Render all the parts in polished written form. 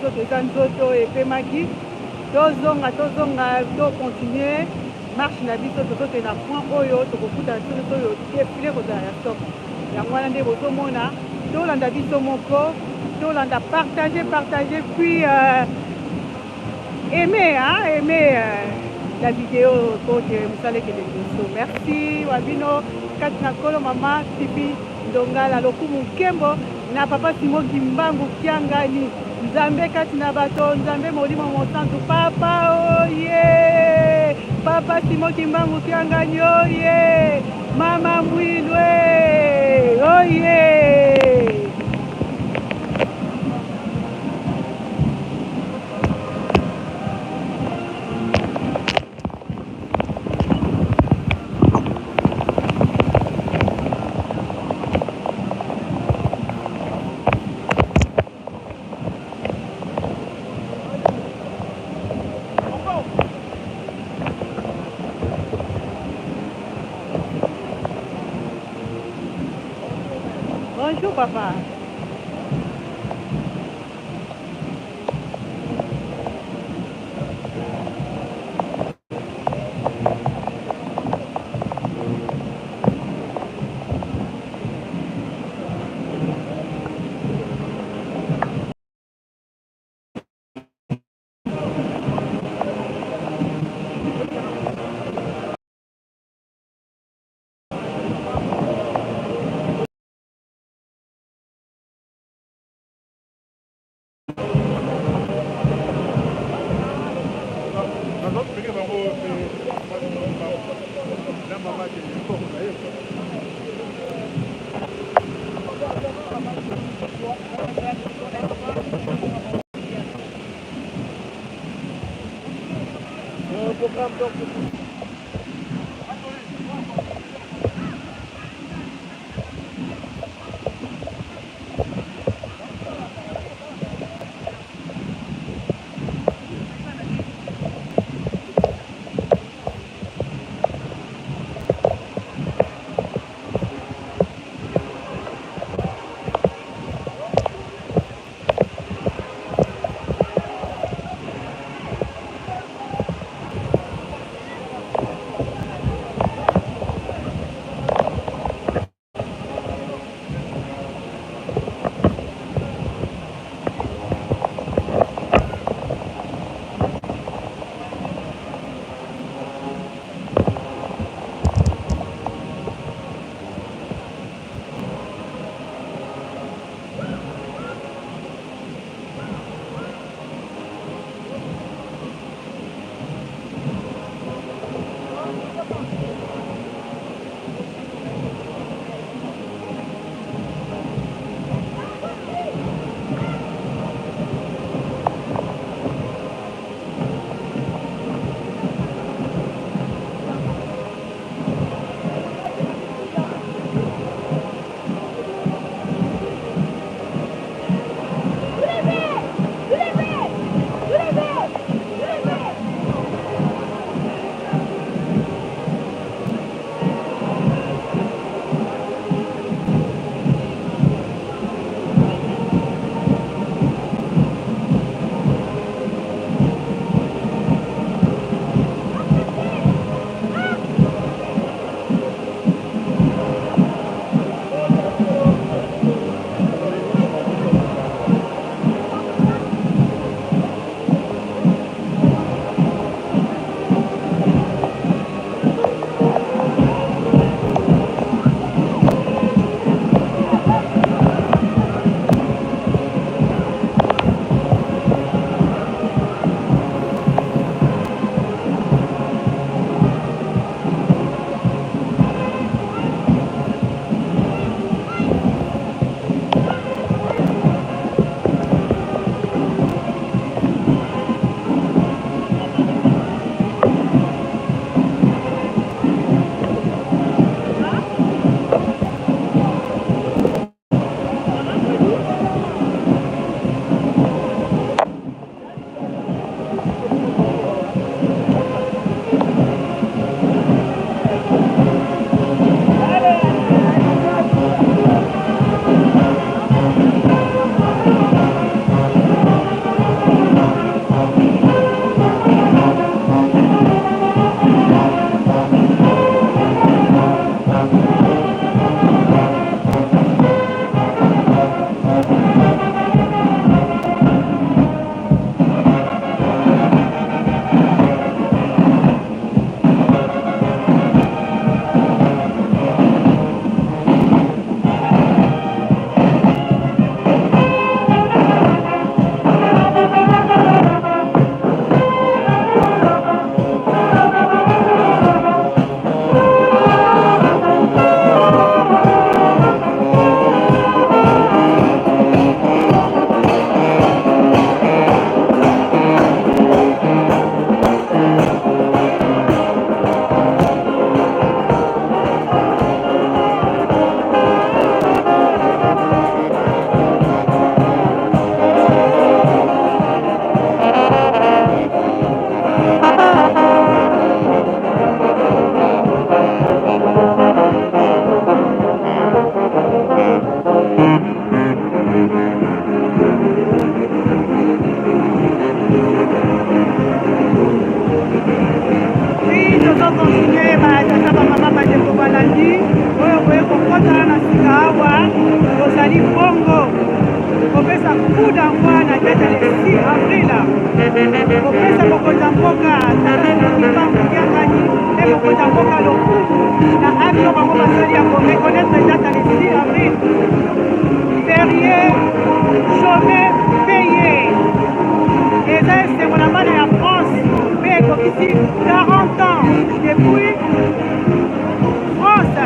biso toza nzoto epemaki tozonga to continuer marche na biso tozote na point oyo tokokuta biso oyo defile kozala ya stop yango wana nde bozomona tolanda biso moko tolanda partager puis aimer la vidéo que musala ekende liboso. Merci wabino kati na kolo mama tipi ndongala lokumu nkembo na papa Simo Kimbangu kiangani nzambe kati na bato nzambe molimo mosantu papa oye papa Simo Kimbangu kiangani oye mama Mwilwe oye. Bonjour papa. kopesa mokonzi ya mboka Kimbangu Kiangani et mokonzi ya mboka lokumu na acte bango basali ya koreconnaître date le 6 avril férié journée payé eza esengo na bana ya France mpe ekokisi 40 ans depuis France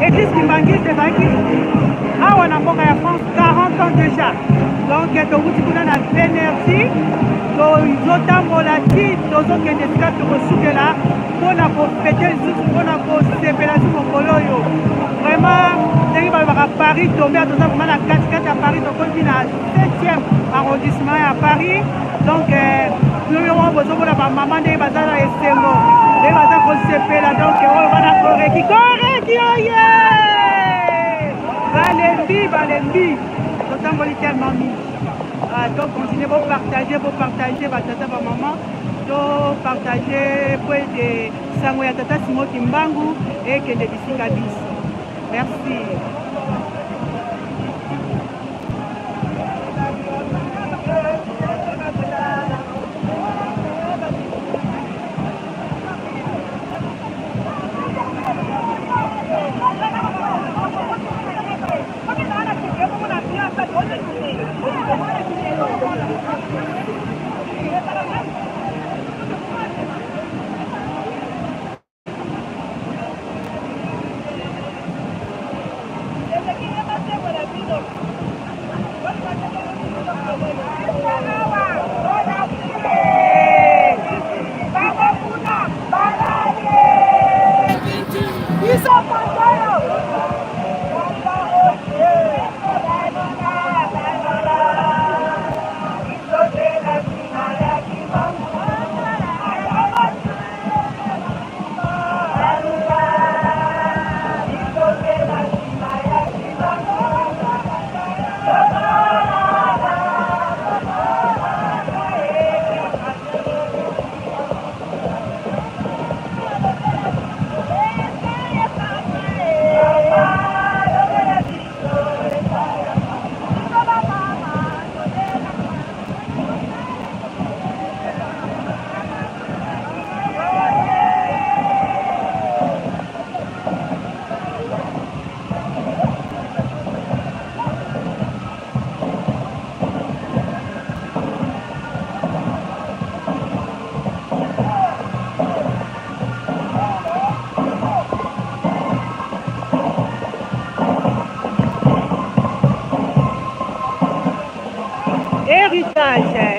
église kimbangiste ezalaki awa na mboka ya France 40 ans déjà donc tokuti kuna na énergie tozotambola ti tozokende esika tokosukela mpona kofete lisusu mpona kosepela su mokolo oyo vraiment ndenge balobaka Paris tombe toza vraimen na katikati ya Paris tokoki na 7e arrondissement ya Paris donc oyo wana bozomona bamama ndenge baza na esengo ndenge baza kosepela donc oyo wana koreki oye balembi totamboli tellement mingi donc continuez pour partager batata bamama to partager po ete sango ya tata Simo Kimbangu ekende bisika biso merci.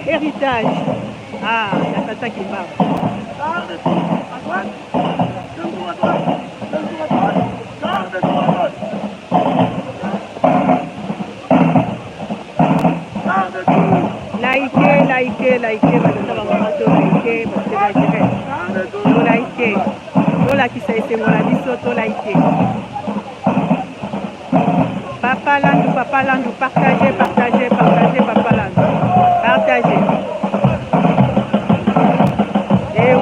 Héritage. Ah, la tata Kimbangu. Likez, batata bamama to like, parce que to like. To lakisa esengo na biso to like. Papa Landu, partagez, Papa Landu. Partagez. Et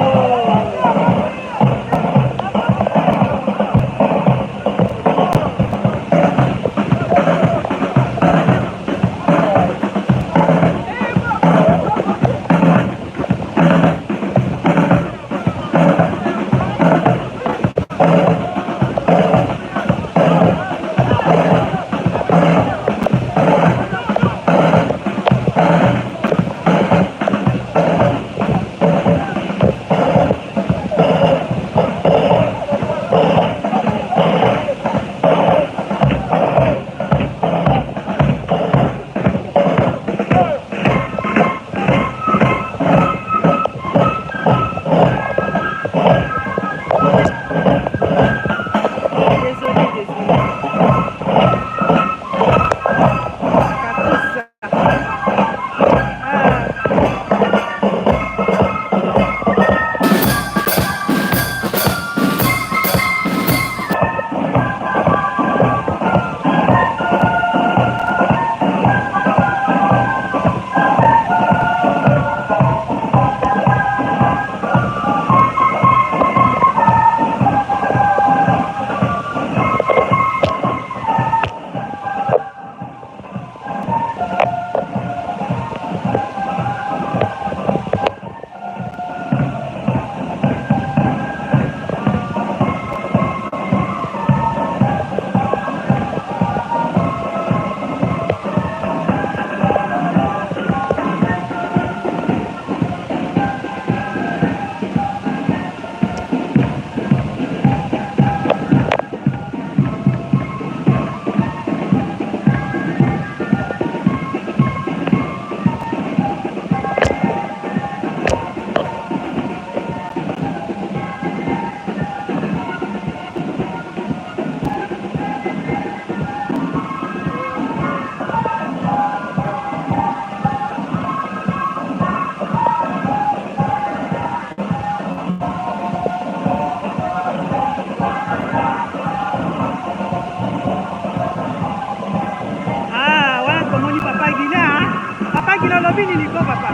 unalobi niliko papa.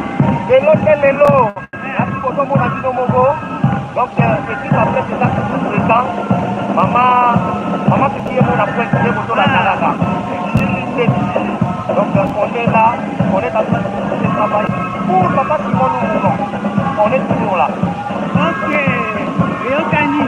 Lelo c'est lelo. Merci beaucoup mon ami Nomogo. Donc équipe après c'est ça tout présent. Maman qui est mon après c'est mon tour la Canada. Donc on est là, on est en train de travailler pour papa Simon Nomogo. On est toujours là. Ok. Et au Cani.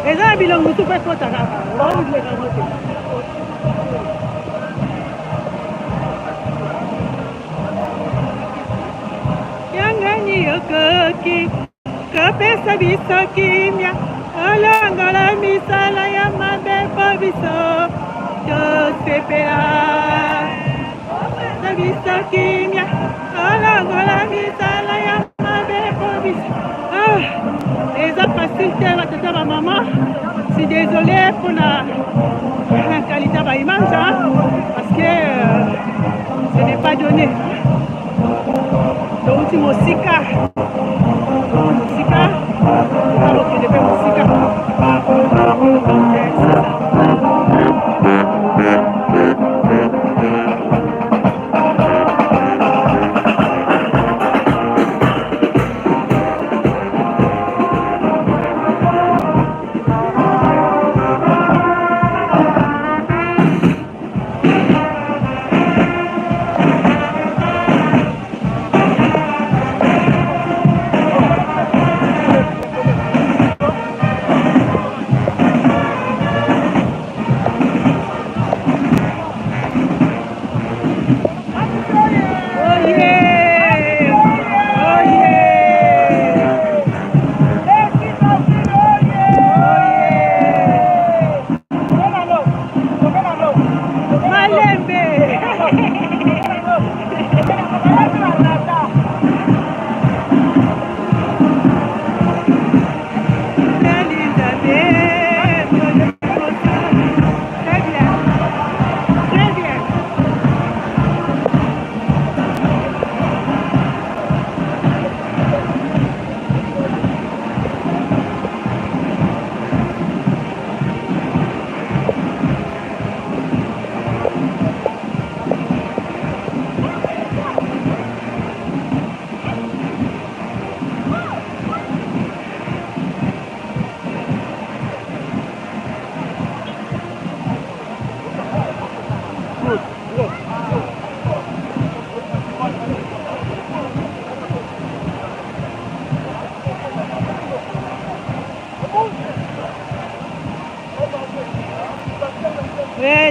Eza bilongo tu pe kota kaka. Yangani yokoki kapesa biso kimia alangala misala ya mabepo biso tosepela kapesa biso kimia alangala misala ya mabepo biso. Eza facile te batata ba maman. Je suis désolée pour la qualité de l'image parce que ce n'est pas donné. Donc c'est musica. Musica. Alors que je fais musica.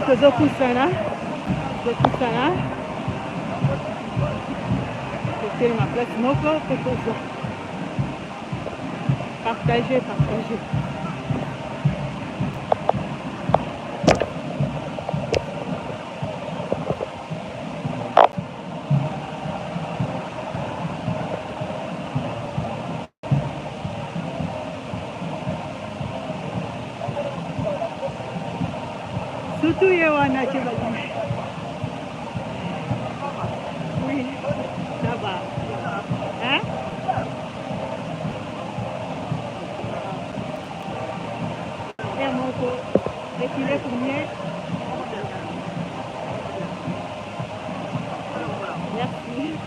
tozokusana totelema place moko mpe tozo partager. Surtout ye wana chebali. Oui, ça va. Hein? Et mon co, reculer pour mieux. Merci.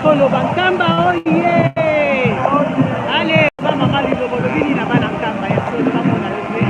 Masolo bankamba oye. Ale ba mama lilobo lobini na bana nkamba ya solo bamona lepe.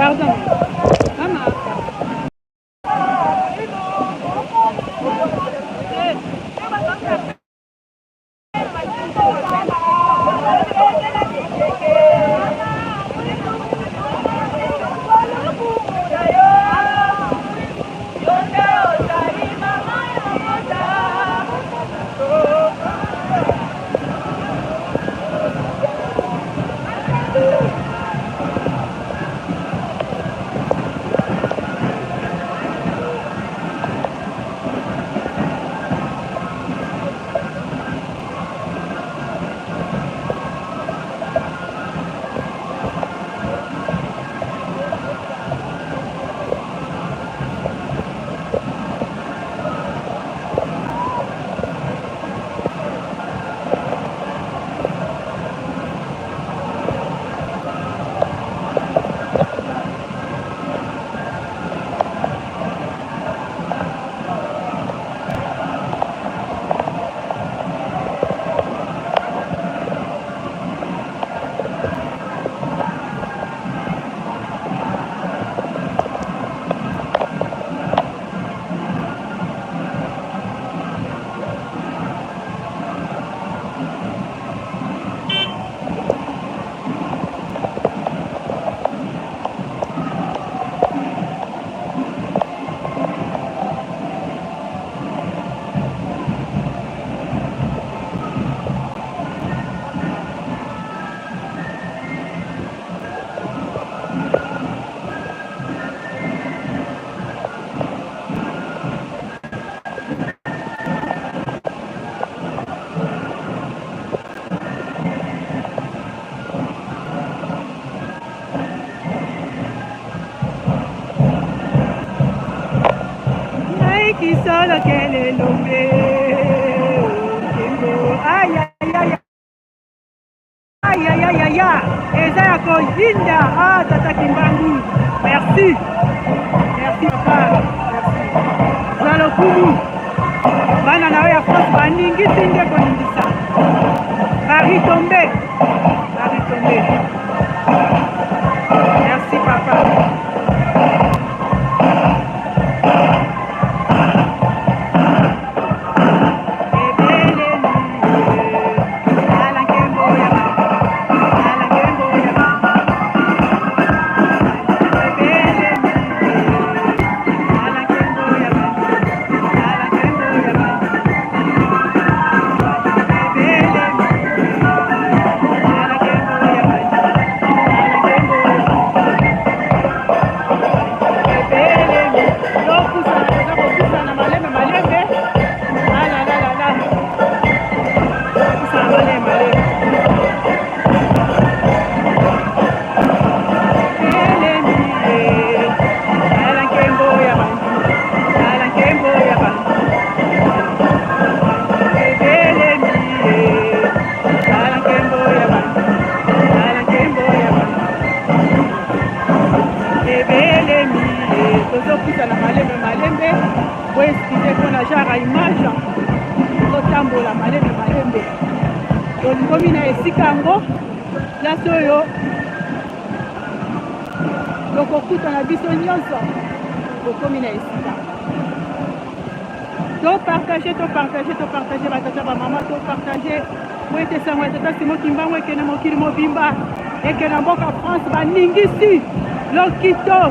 Pardon. Maman. Solo que le nombre ay ay ay ay ay ay ay eza ya koyinda tata Kimbangu merci merci papa merci zalo kumu bana nawe ya France baningisi nde koningisa Paris tombé merci papa. Komina esikango place oyo lokokutana biso nyonso bokomina esika topartage batata bamama topartage po ete sango ya tata Simon Kimbangu ekende mokili mobimba ekende mboka France baningisi lokito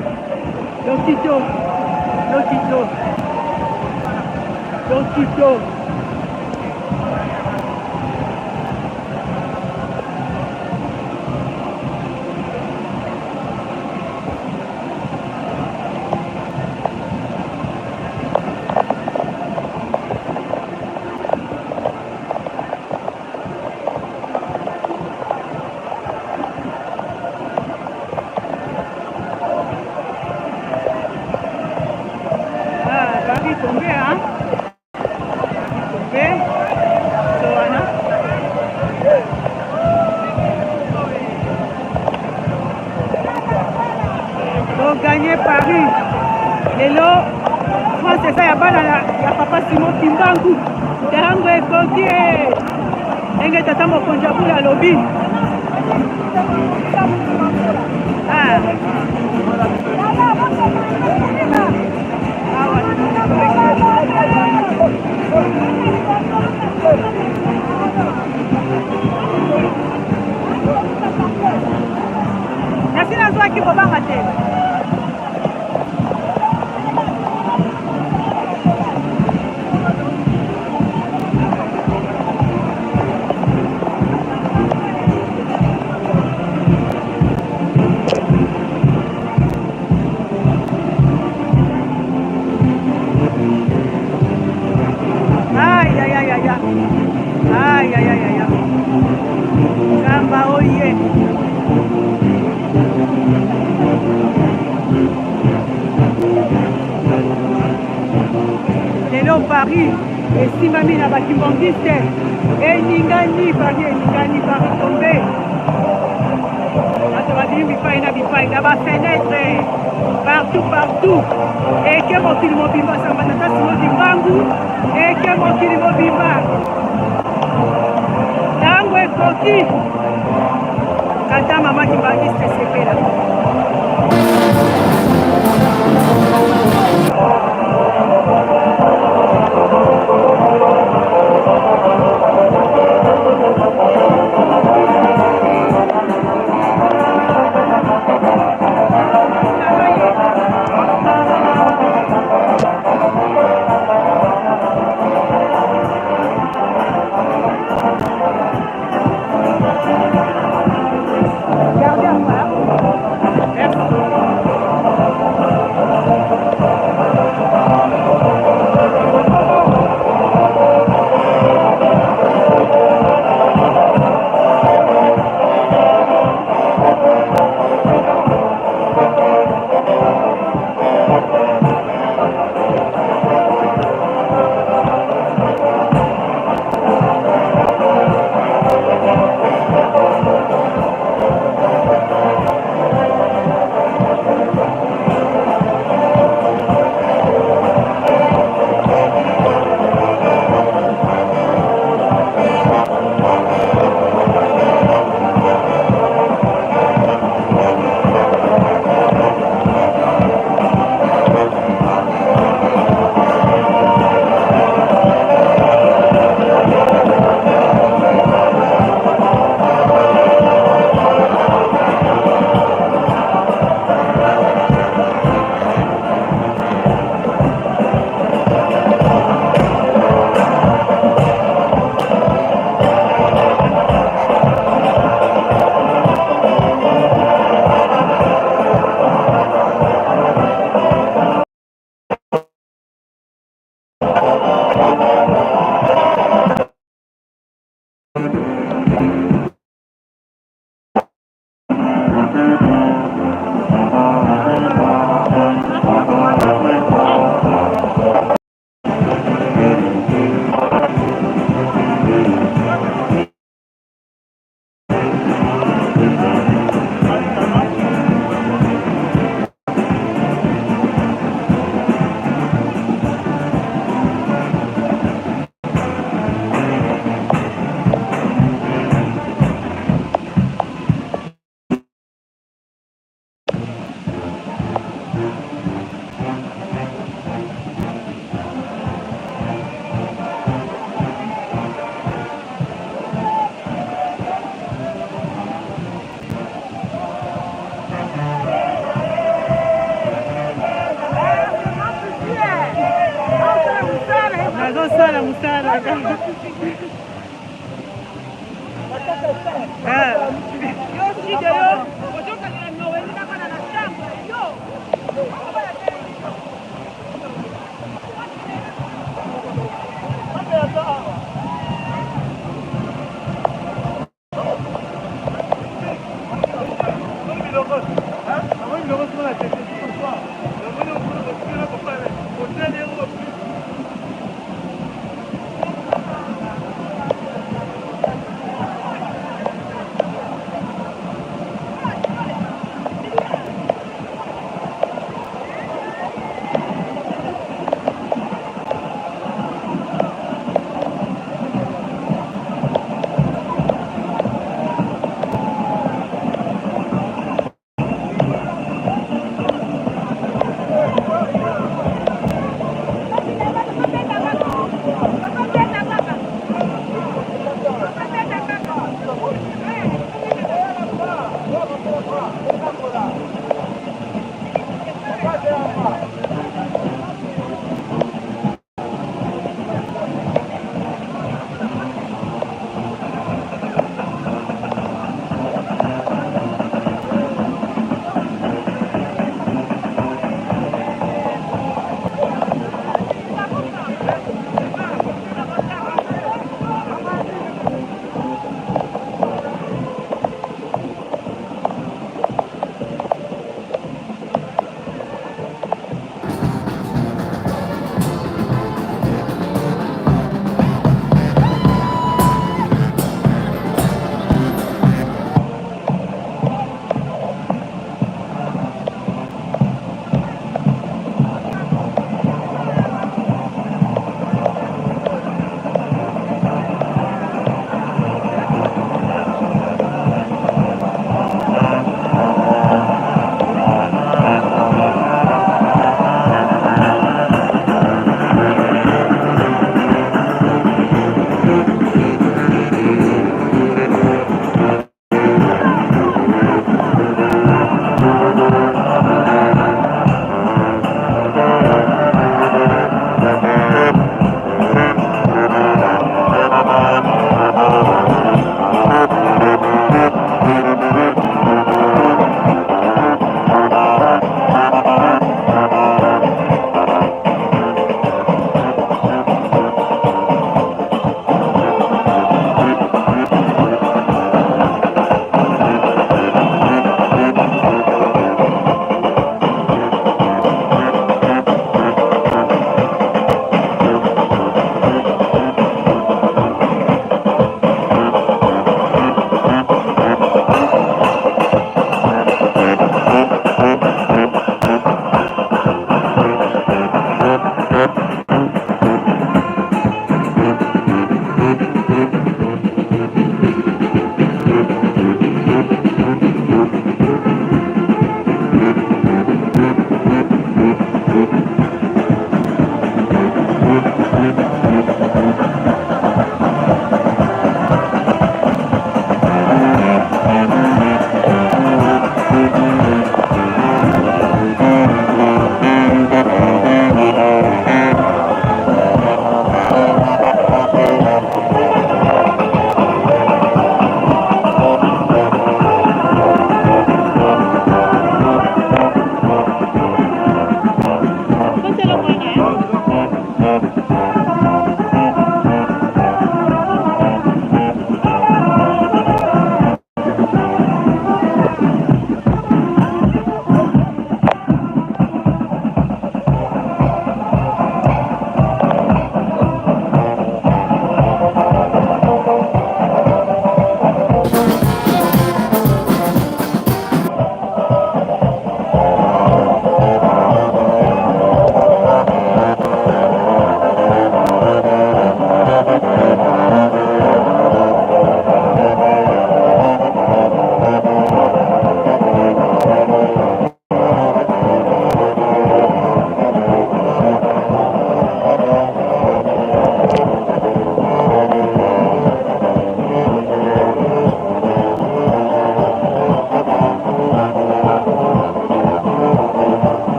gagné Paris. Lelo France eza ya bana ya papa Simon Kimbangu. Terango ekoki enge tata mokonzi abula alobi. qui va rater. Aïe, aïe, aïe, aïe. Aïe, aïe, aïe, aïe. Samba, oh yeah. Lelo Paris, esimami na bakimbangiste. Eningani Paris, eningani Paris tombé. Bato badimi bipai na ba fenêtre. Partout, partout. Et que mon film mobimba, ça va nata simo Kimbangu. Et que mon film mobimba. Tango et Koki. Kata mama Kimbangiste sepela.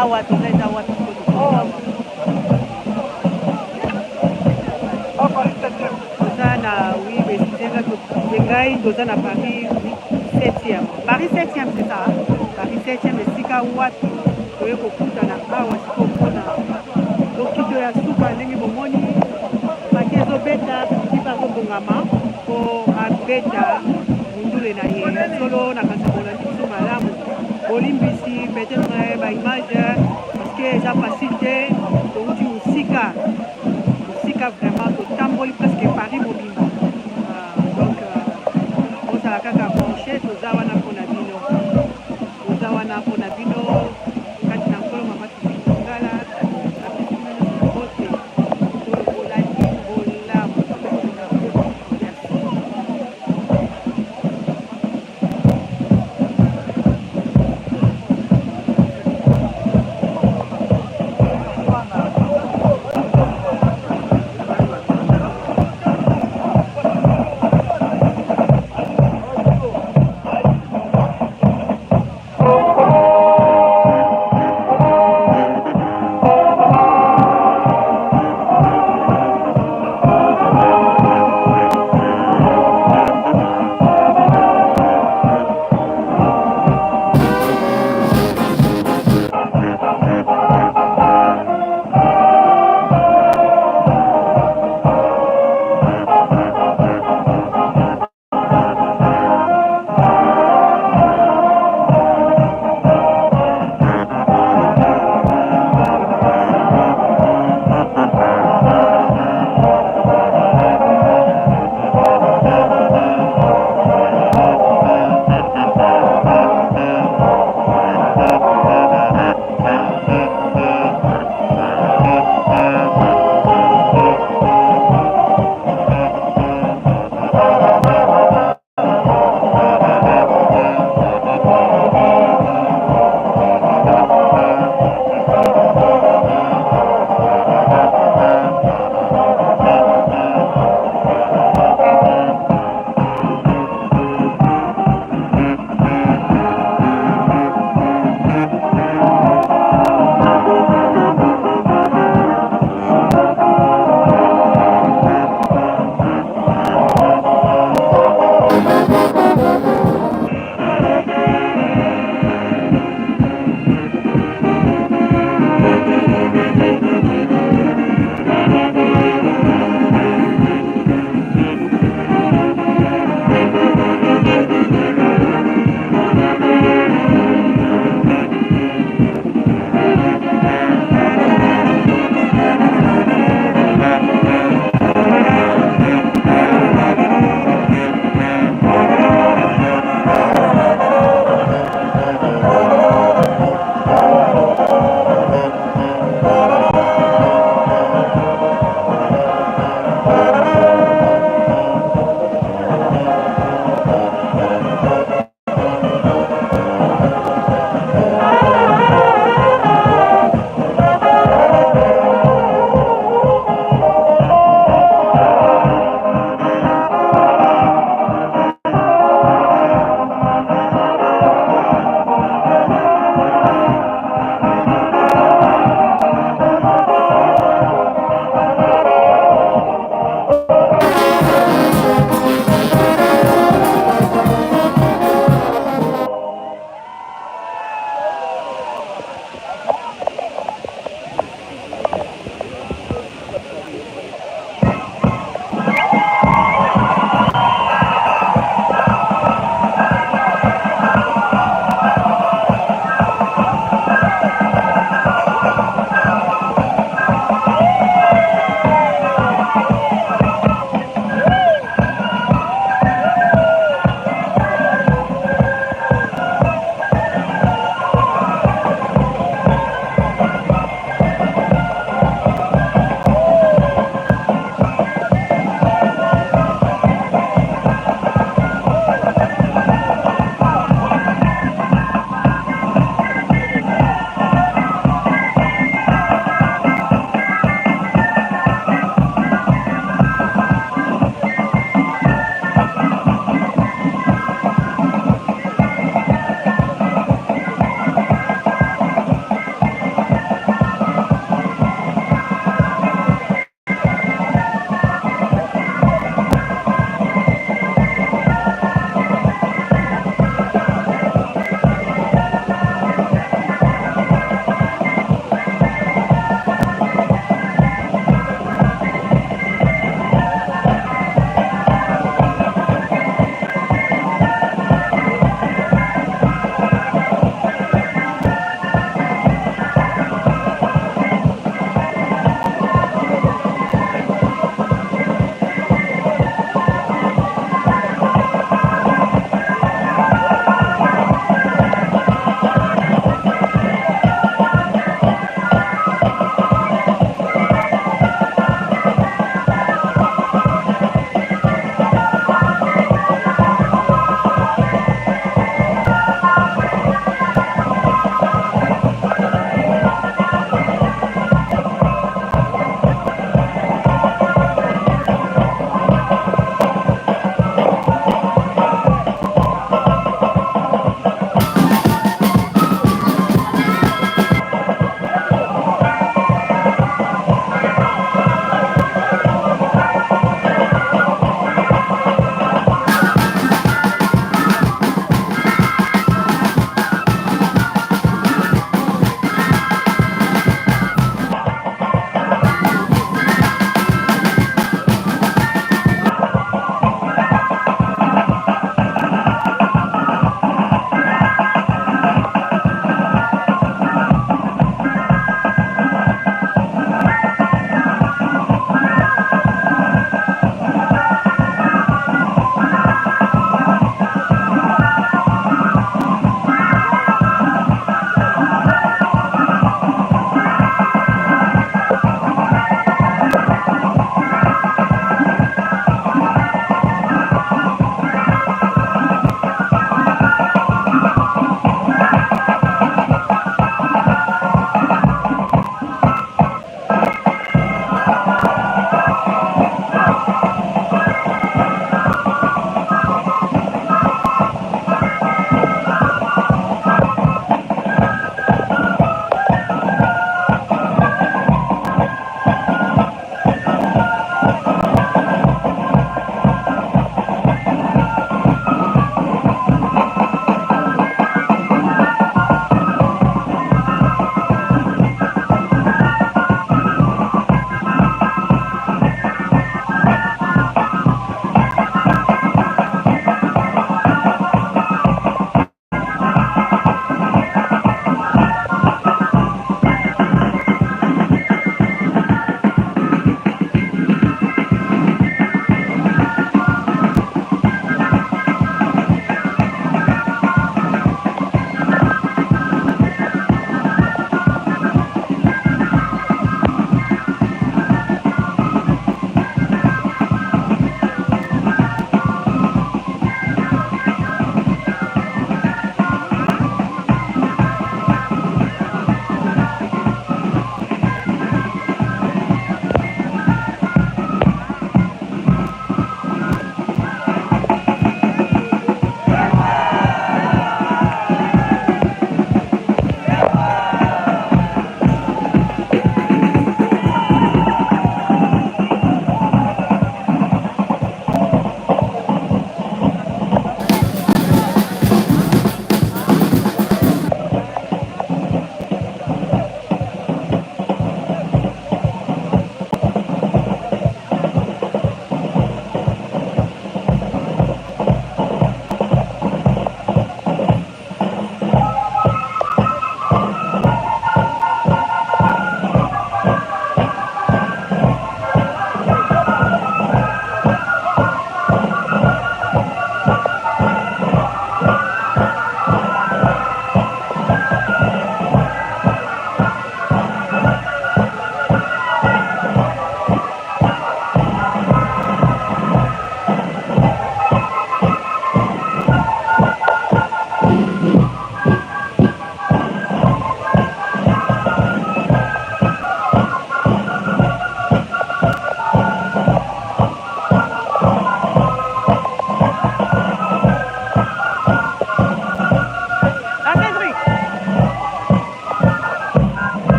awa tozaita wapi awa toza na oui besizenga ngai toza na Paris 7e Paris 7e c'est ça Paris 7e esika wapi toye kokutana awa sikopona lokito ya suka ndenge bomoni maki ezobeta pipa azobongama po abeta mundule na ye solo na kasakola biso malamu olimbisi peut-être baimage parce que eza facile te touti mosika vraiment totamboli presque Paris mobimba donc ozala kaka branché toza wana mpona bino kati na nkolo mama tongala apesi mino bote olandi bolamu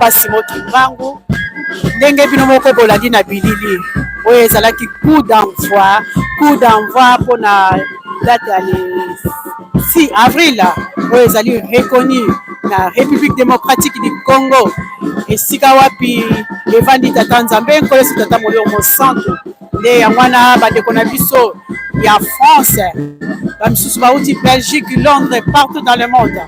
papa Simon Kimbangu ndenge bino moko bolandi na bilili oyo ezalaki coup d'envoi pour na date ya le 6 avril oyo ezali reconnu na République démocratique du Congo esika wapi evandi tata nzambe nkolesi tata molongo santo nde yango wana bandeko na biso ya France bamisusu bauti Belgique, Londres, partout dans le monde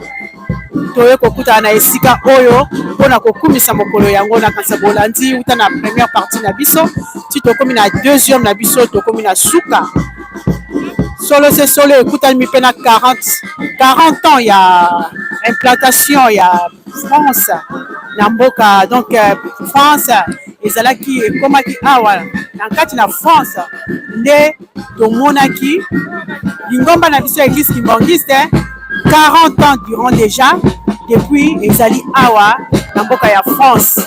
toye kokutana na esika oyo mpona kokumisa mokolo yango na kanisa bolandi uta na première partie na biso ti tokomi na deuxième na biso tokomi na suka solo c'est solo ekutani mpe na 40 ans ya implantation ya France na mboka donc France ezalaki ekomaki awa na kati na France nde tomonaki lingomba na biso église kimbangiste 40 ans durant déjà depuis ezali awa na mboka ya France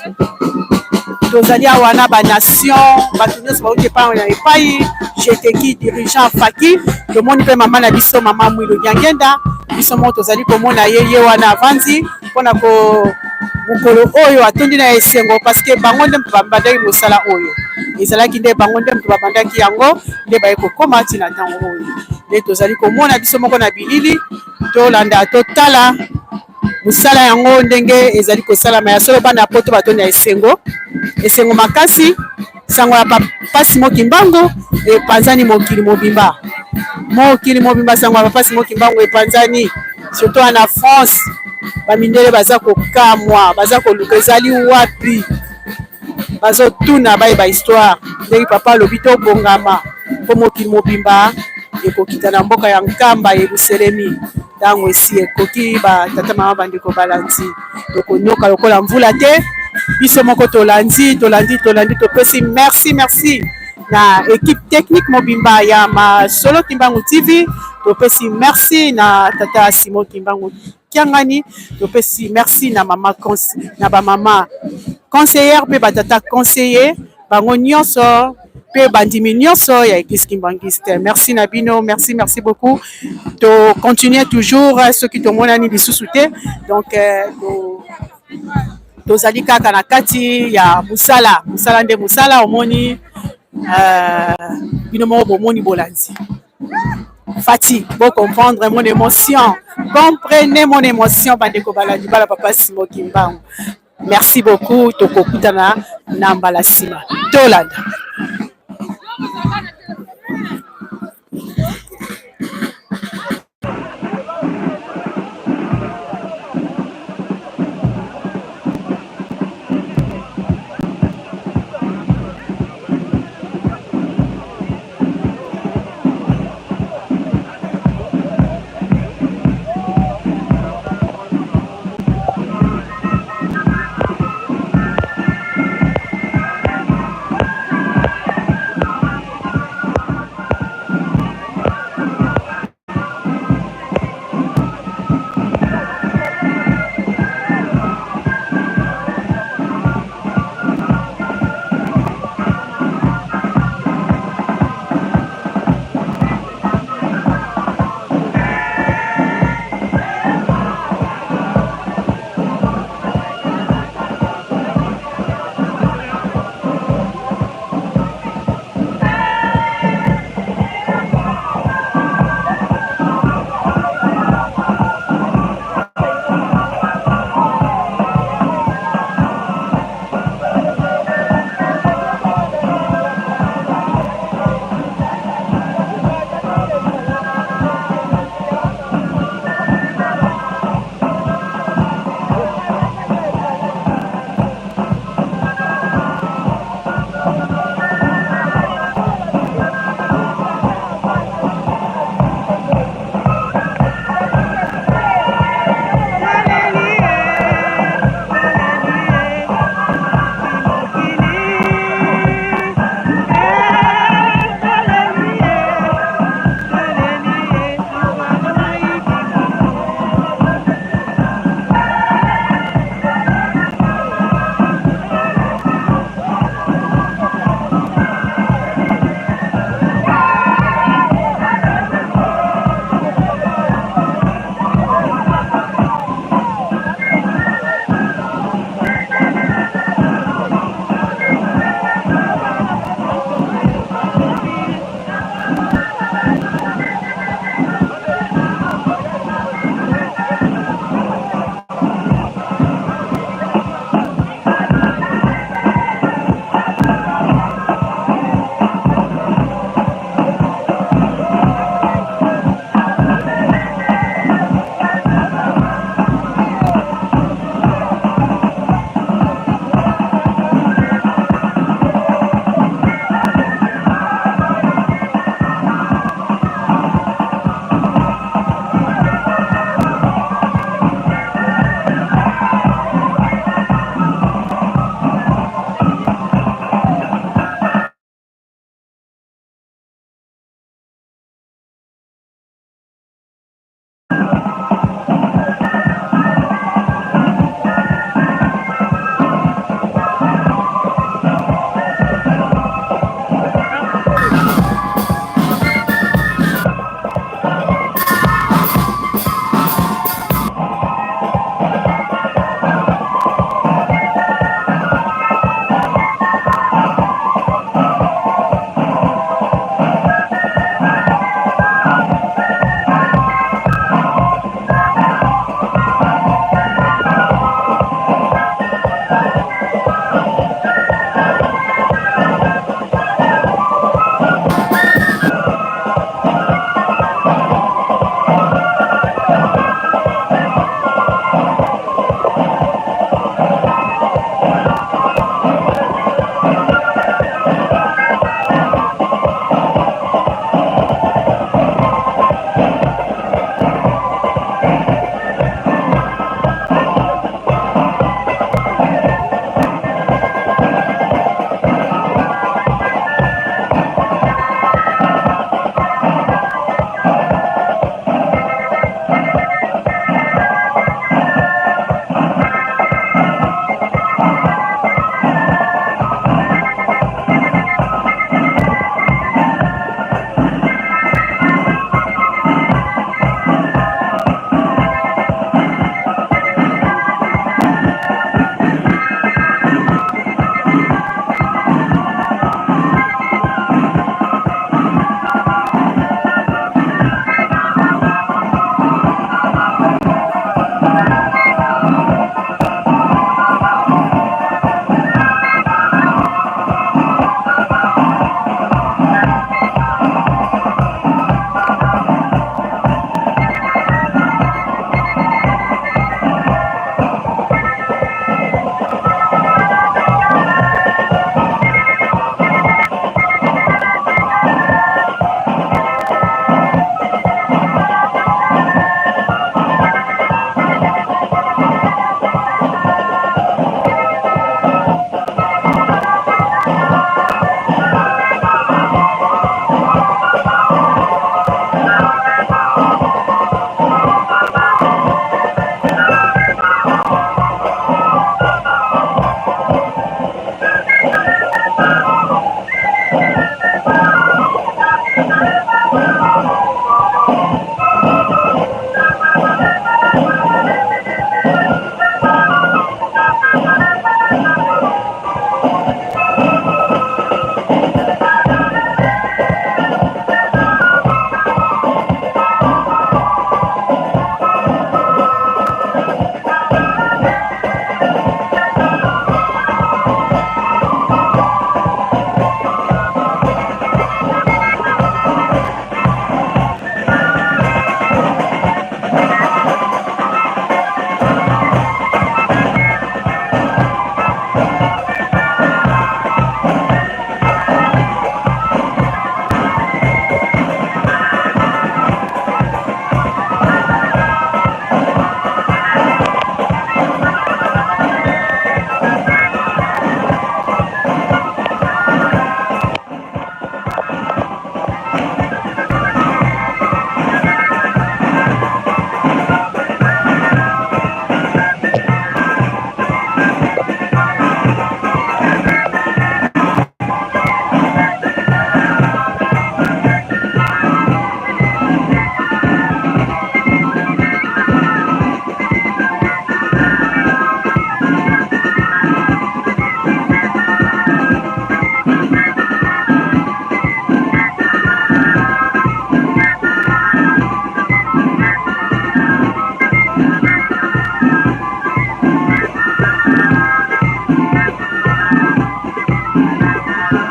tozali awa na banation bato nyonso bauti epai na epai jeteki dirigeant faki tomoni mpe mama na biso mama mwilo nyangenda biso moko tozali komona ye wana avandi mpona mokolo oyo atondi na esengo parceke bango nde moto babandaki mosala oyo ezalaki nde bango nde moto babandaki yango nde baye kokóma ntina ntango oyo nde tozali komona biso moko na bilili tolanda totala mosala yango ndenge ezali kosalama ya solo bana poto batondi na esengo makasi sango ya papa Simon Kimbangu epanzani mokili mobimba sango ya papa Simon Kimbangu epanzani surtout na France bamindele baza kokamwa baza koluka ezali wapi bazotuna bayeba histoire ndenge papa alobi tobongama mpo mokili mobimba ekokita na mboka ya nkamba Yerusalemi ntango esi ekoki batata mama bandeko balandi tokonyoka lokola mvula te biso moko tolandi topesi merci na équipe technique mobimba ya Masolo Kimbangu TV topesi merci na tata Simon Kimbangu Kiangani topesi merci na bamama conseillère mpe batata conseiller bango nyonso mpe bandimi nyonso ya église kimbangiste merci na bino merci beaucoup to continuer toujours soki tomonani lisusu te donc tozali kaka na kati ya musala nde musala omoni bino moko bomoni bolandi Fati, pour comprendre mon émotion. Comprenez mon émotion, bandeko balandi bala papa Simon Kimbangu. Merci beaucoup, toko kutana nambala sima. Tolanda.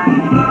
Activites.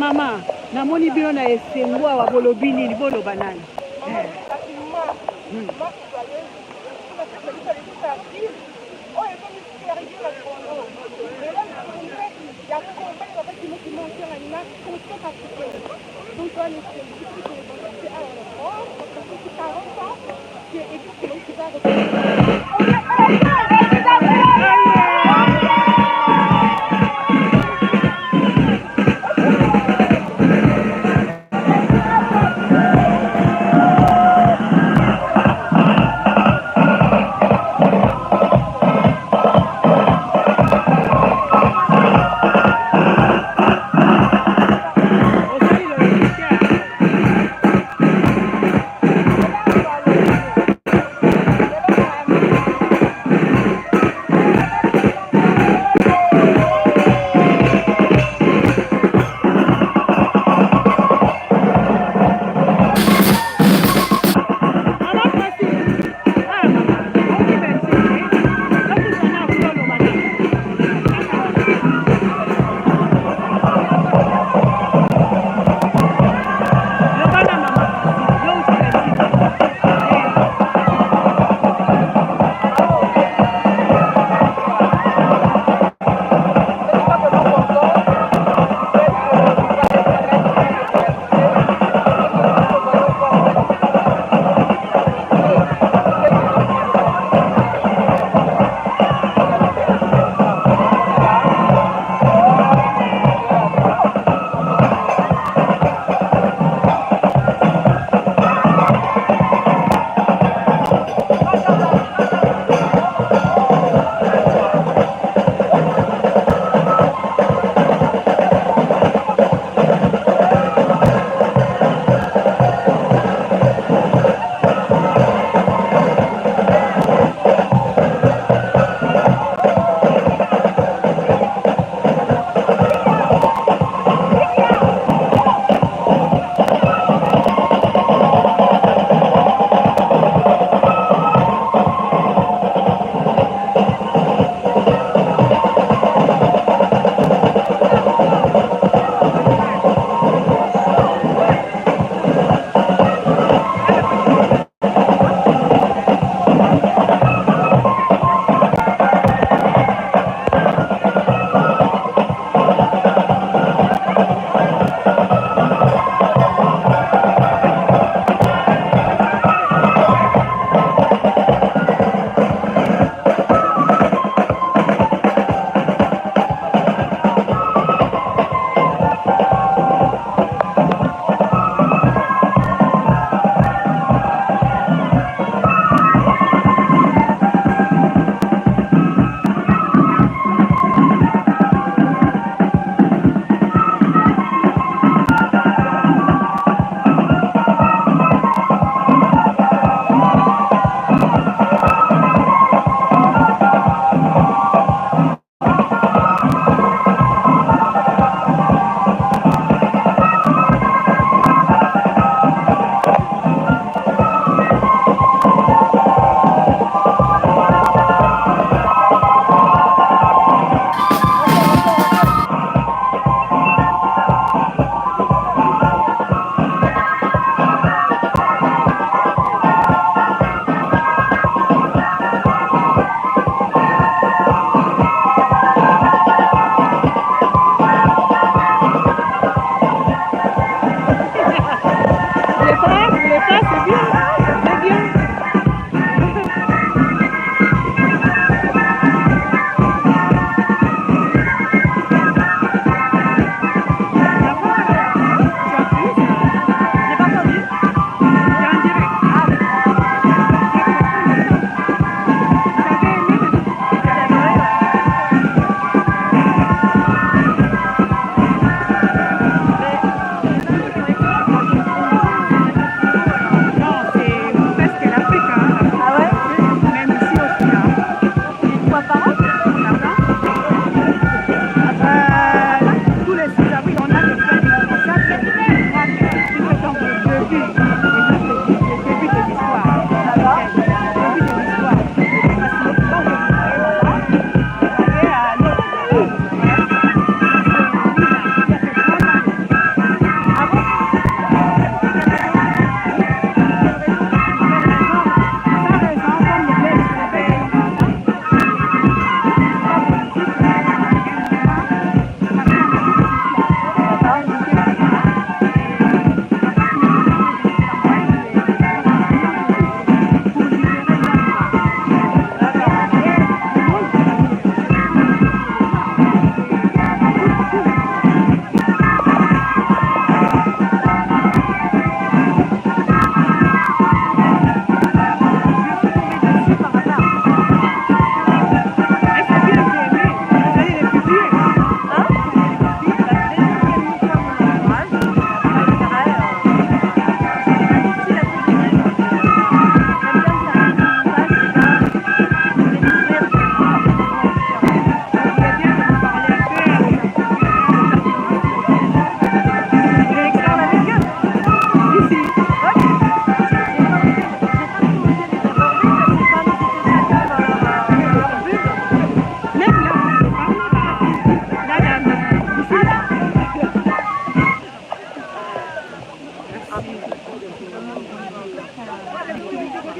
Mama, namoni bino na esengwa wa bolobini libolo banani.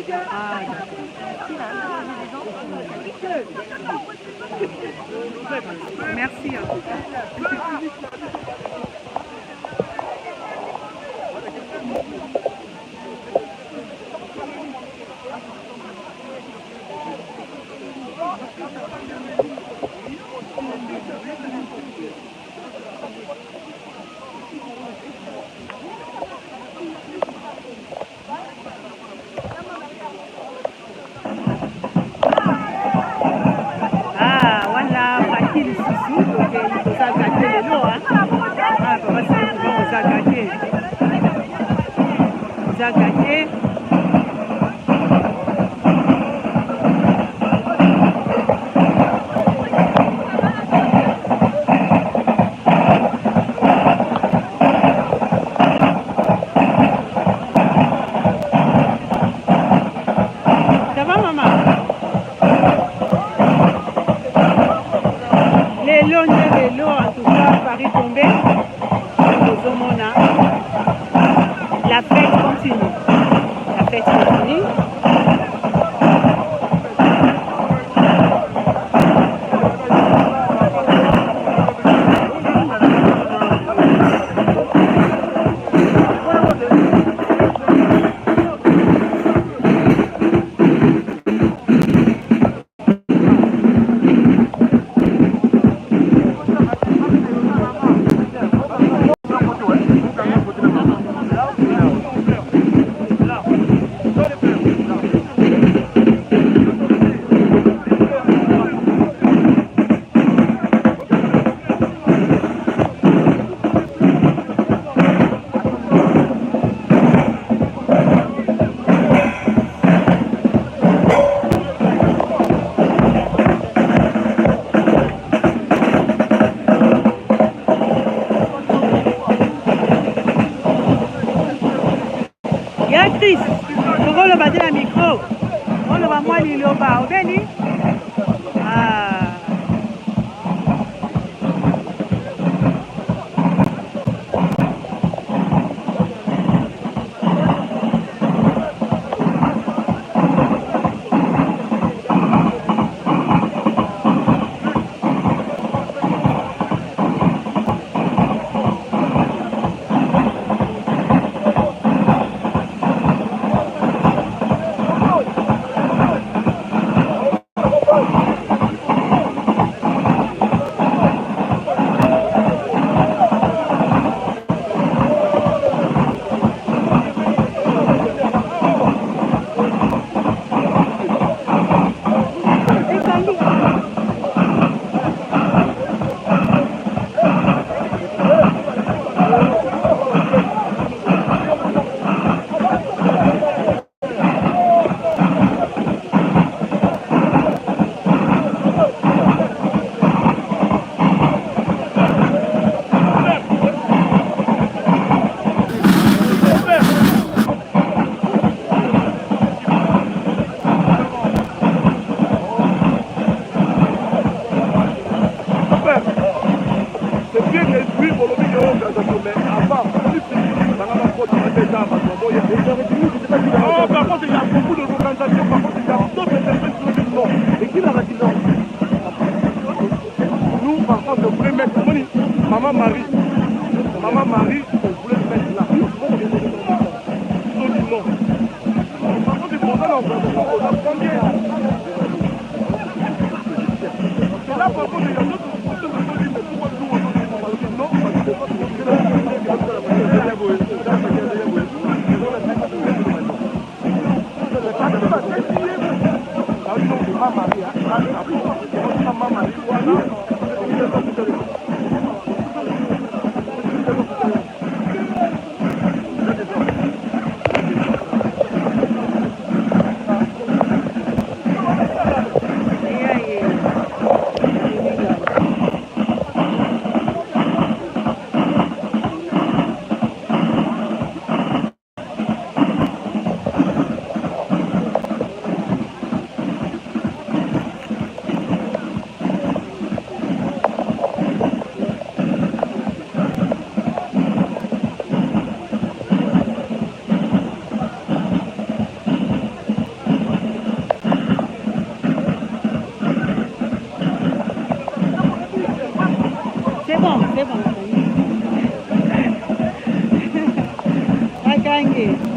Ah, merci. Gagné. Ça va maman? Les lots, en tout cas, Paris tombé. La fête continue. La fête continue. Actrice, pourquoi le battre le micro? On le va moi le bas, Obéni? Ah. Par contre, il y a beaucoup d'organisations, par contre, il y a d'autres personnes qui sont et qui l'a dit non. Nous, par contre, on voulait mettre Maman Marie, on voulait mettre là. Ils ont dit non. Par contre, c'est pour ça qu'on a combien. Et là, par contre, il y a d'autres personnes qui ont dit mais pourquoi nous, on a dit non, parce que c'est pas Kange.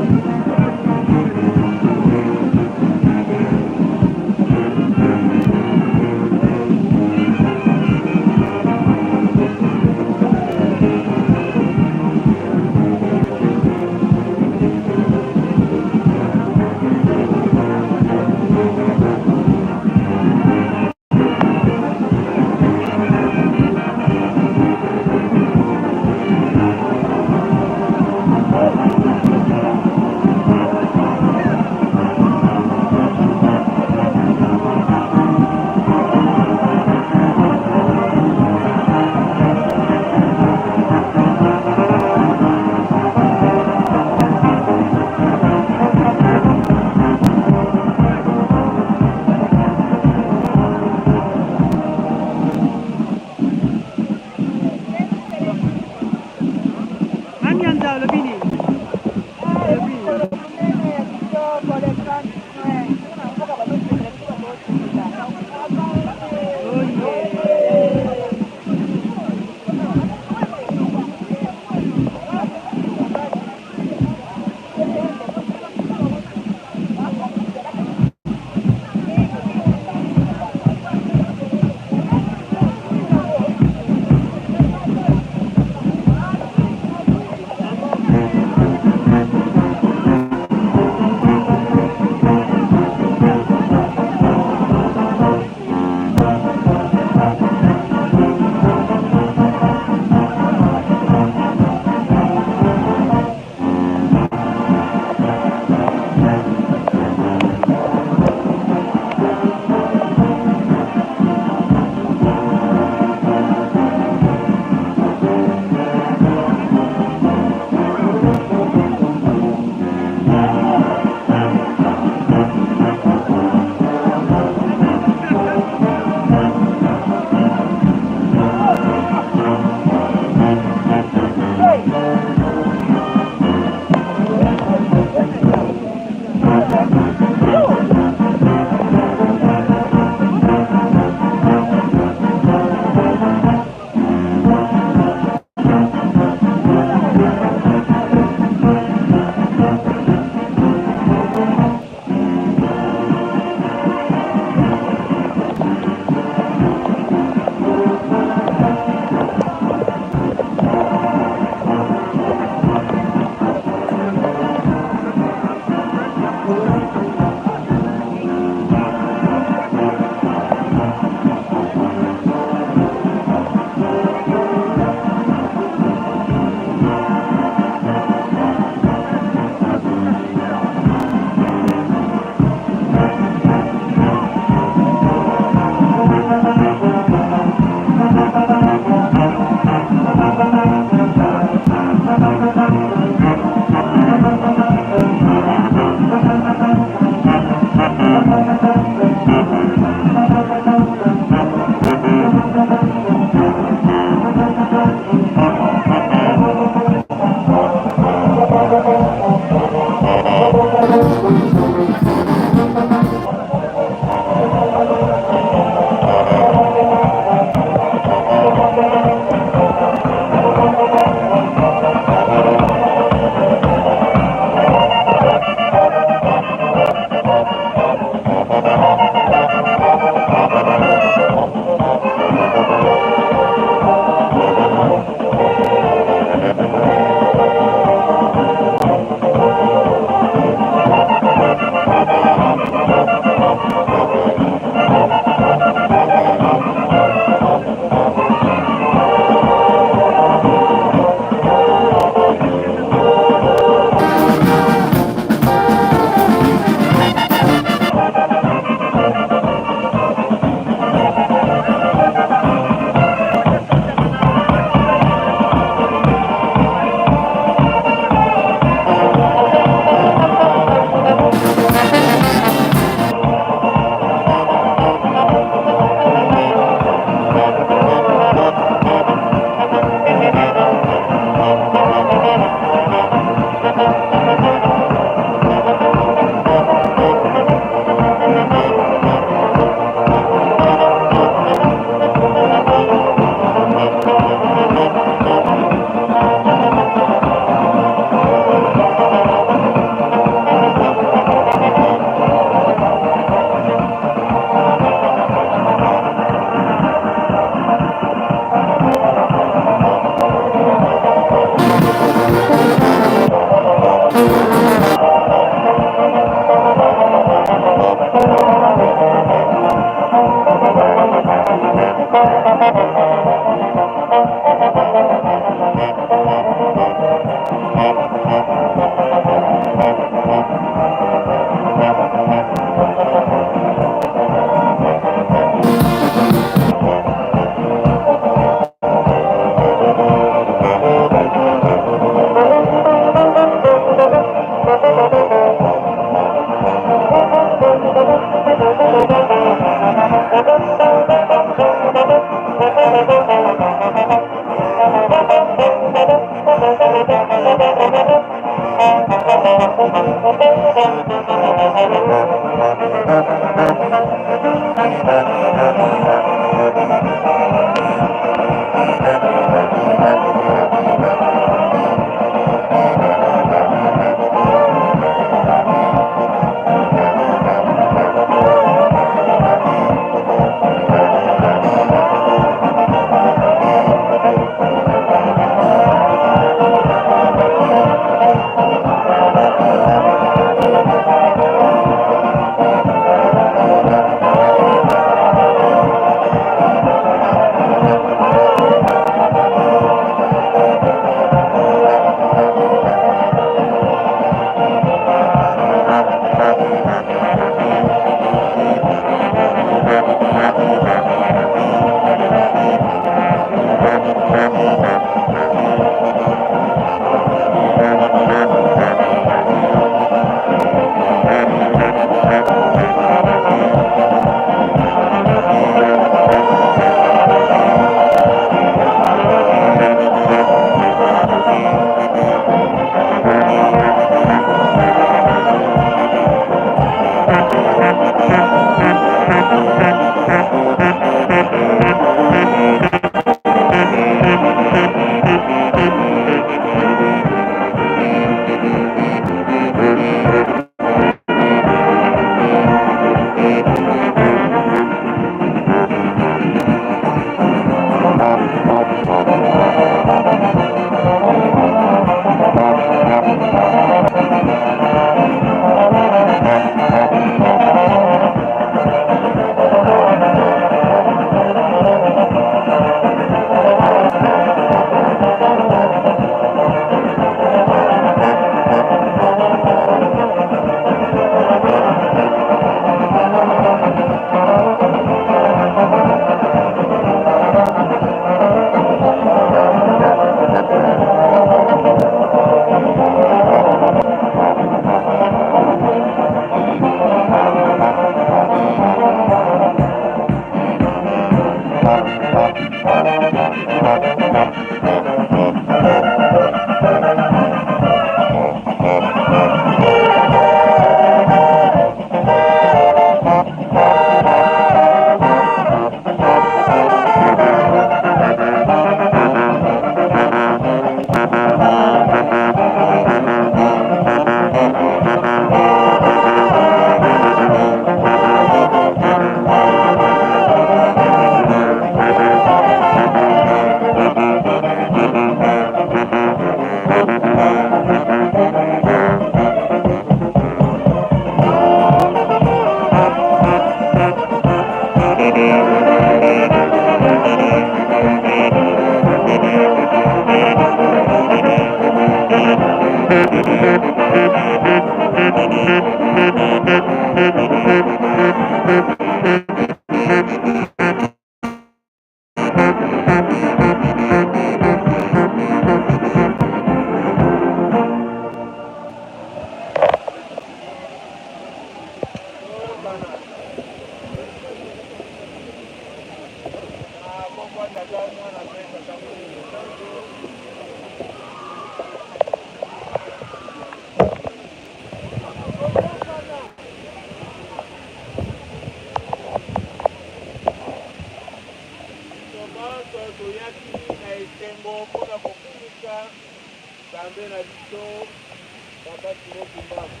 Papa Simon Kimbangu.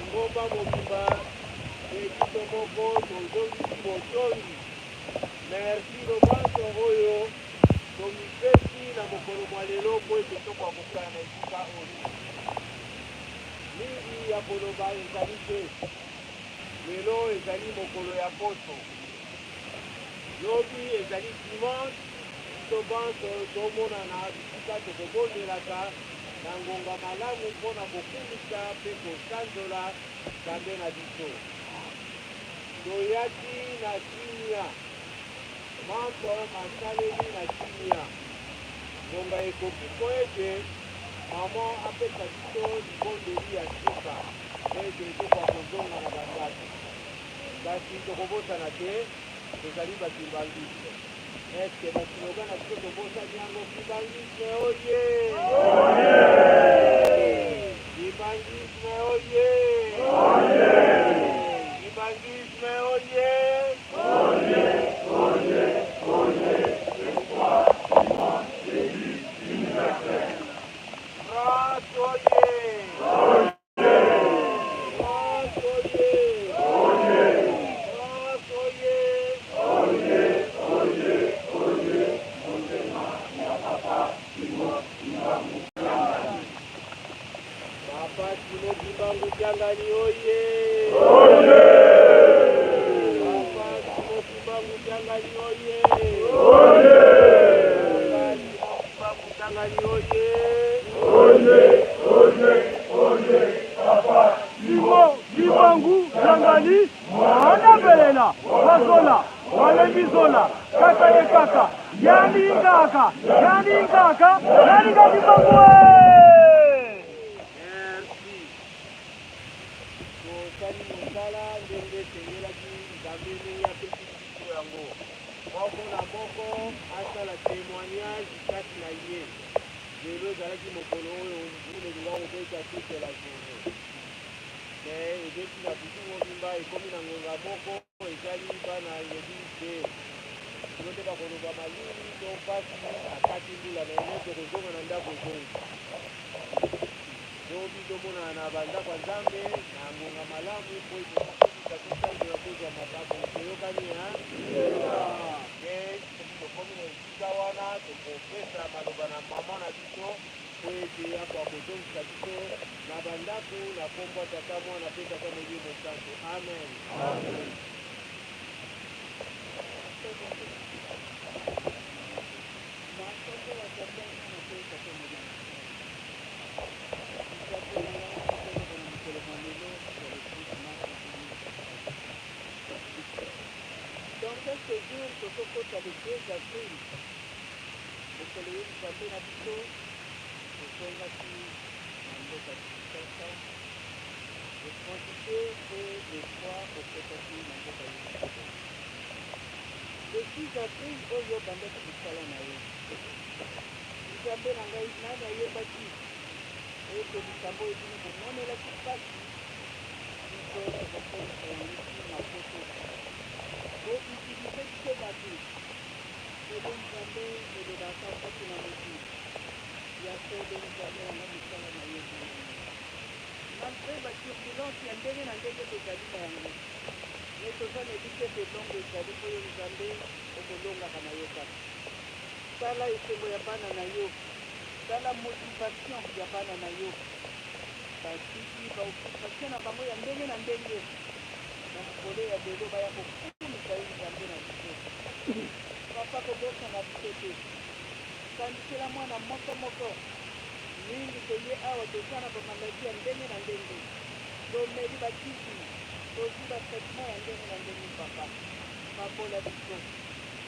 Ngomba mobimba ekito moko tozongisi botondi. Merci lobanso oyo tomipesi na mokolo mwa lelo po ete tokokutana na esika oyo. Mingi ya koloba ezali te. Lelo ezali mokolo ya poto. Lobi ezali dimanche. Tobanso tomonana bisika tokobondelaka na ngonga malamu mpona kokumisa mpe kosanzola Nzambe na biso. Toyaki na kimia, mambo masaleli na kimia. Ngonga ekoki po ete mama apesa biso libondeli ya suka po ete tokwa kozonga na bandako. Kasi tokobosana te, tozali bakimbangiste. Est-ce que la slogan a tout le bon Sanyango Kimbangisme oye! Kimbangisme oye! Kimbangisme oye! France oye! Kimbangu Jangani oye! Oye! Papa Simon Kimbangu Jangani oye! Oye! Papa Simon Kimbangu Jangani oye! Oye! Oye! Oye! Papa Simon Kimbangu Jangani mwana belela wazola walebizola kaka ye kaka yani ngaka Kimbangu kani mosala ndenge tengelaki Nzambe ndenge apesi biso yango moko na moko asala témoignage kati na ye. Lelo ezalaki mokolo oyo olinga kobeta toute la journée. Mais ebeti na butu mobimba ekomi na ngonga moko ezali bana yebi te tote bakoloba malili to mpasi akati mbula na ye tokozonga na ndako ezongi. Lobi tomonana na bandako ya Nzambe na ngonga malamu po etokomisa tosanzela kozwa makambo toyokani ya tokomi na esika wana tokopesa maloba na mama na biso po ete akwa kozongisa biso na bandako na kombo tata mwana mpe tata molimo santo. Amen. Dans quelques jours, Tokoko le 2 avril, le soleil nous a fait la vidéo, le soleil a pu demander à tout le quantité et le poids au prétexte demander à tout le 6 avril, au lieu d'emmener tout le salon à eux. Nous avons l'engagement à eux bâti. Et que nous savons que nous avons la surface. Nous sommes en photo. Donc, utilisez ce bâti. Et donc, vous avez de la sorte de la mesure. Il y a fait de nous avoir un homme salon à eux. Malgré la turbulence, il y a un délai de qualité. Mais ce sont les vitesses de long de sa vie pour les Zambé au Bolonga Kanayoka. Ça là, il faut y avoir un ayo. Ça la motivation y a pas un ayo. Parce qu'il va occupation à Bango y a ndenge na ndenge. Donc, pour les abélo, il y a beaucoup de pays Zambé na vie. Papa Koboka na vie. Tandis que la moine a moko. Mingi peye awa tozana ba maladi ya ndenge na ndenge. Donc, mais il va dire tozi batraitement ya ndenge na ndenge papa mabola biso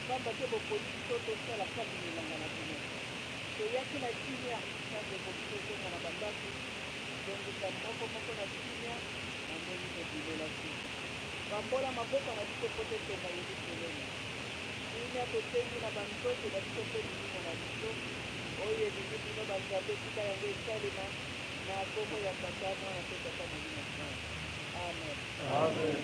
pamba te bopolisi to tosala kati milanga na bino toyaki na kimia kande bobiso ozonga na bandako zongisa moko na kimia na ndenge tobilelaki bambola maboko na biso po te tonga yebi kelele kimia totengi na banzoto na biso mpe milimo na biso oyo elingi bino banzambe tika yango esalema na kombo ya tata mwana mpe tata molimo sana. Amen. Amen.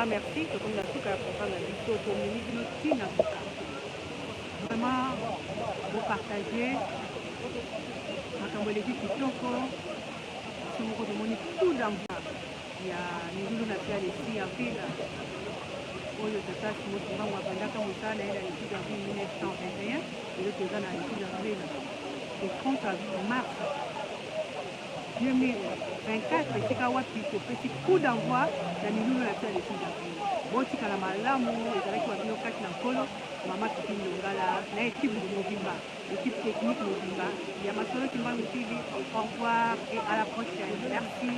Vraiment merci. Comme la souka pour la vidéo pour minutes vraiment vous partager makambo eleki kitoko si moko tomoni coup d'envoi ya milulu na se ya lesi ya Avril oyo tata Simo Kimbangu abandaka mosala na ye na lesi d'avril 1921 lelo toza na lesi d'avril le 30 mars 2024 esika wapi topesi coup d'envoi na milulu na se ya lesi d'avril botikala malamu ezalaki wabino kati na nkolo mama Pipi Ndongala na équipe de Mobimba, équipe technique Mobimba. Il y a Masolo Kimbangu TV. Au revoir et à la prochaine. Merci.